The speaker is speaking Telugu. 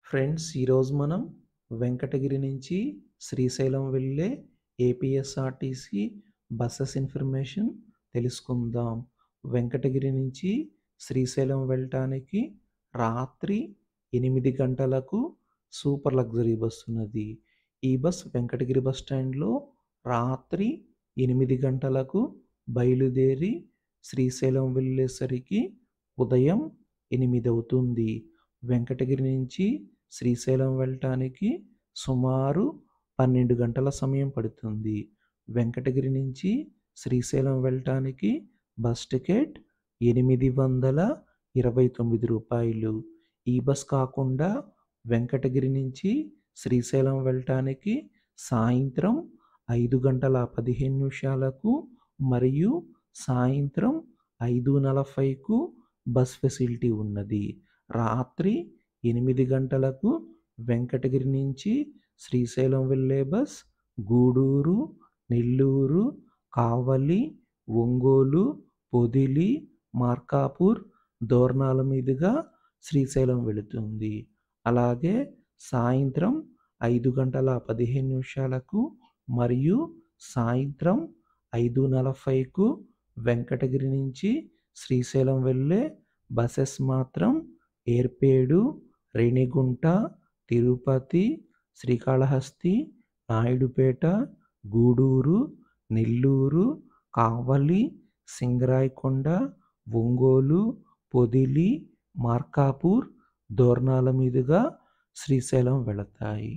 ఫ్రెండ్స్, ఈరోజు మనం వెంకటగిరి నుంచి శ్రీశైలం వెళ్ళే ఏపీఎస్ఆర్టీసీ బస్సెస్ ఇన్ఫర్మేషన్ తెలుసుకుందాం. వెంకటగిరి నుంచి శ్రీశైలం వెళ్ళటానికి రాత్రి 8 గంటలకు సూపర్ లగ్జరీ బస్ ఉన్నది. ఈ బస్ వెంకటగిరి బస్ స్టాండ్లో రాత్రి 8 గంటలకు బయలుదేరి శ్రీశైలం వెళ్ళేసరికి ఉదయం 8 అవుతుంది. వెంకటగిరి నుంచి శ్రీశైలం వెళ్ళటానికి సుమారు 12 గంటల సమయం పడుతుంది. వెంకటగిరి నుంచి శ్రీశైలం వెళ్ళటానికి బస్ టికెట్ 829 రూపాయలు. ఈ బస్ కాకుండా వెంకటగిరి నుంచి శ్రీశైలం వెళ్ళటానికి సాయంత్రం 5:15 మరియు సాయంత్రం 5:40 బస్ ఫెసిలిటీ ఉన్నది. రాత్రి 8 గంటలకు వెంకటగిరి నుంచి శ్రీశైలం వెళ్ళే బస్ గూడూరు, నెల్లూరు, కావలి, ఒంగోలు, పొదిలి, మార్కాపూర్, దోర్నాల మీదుగా శ్రీశైలం వెళుతుంది. అలాగే సాయంత్రం 5:15 మరియు సాయంత్రం 5:40 వెంకటగిరి నుంచి శ్రీశైలం వెళ్ళే బసెస్ మాత్రం ఏర్పేడు, రేణిగుంట, తిరుపతి, శ్రీకాళహస్తి, నాయుడుపేట, గూడూరు, నెల్లూరు, కావలి, సింగరాయకొండ, ఒంగోలు, పొదిలి, మార్కాపూర్, దోర్నాల మీదుగా శ్రీశైలం వెళతాయి.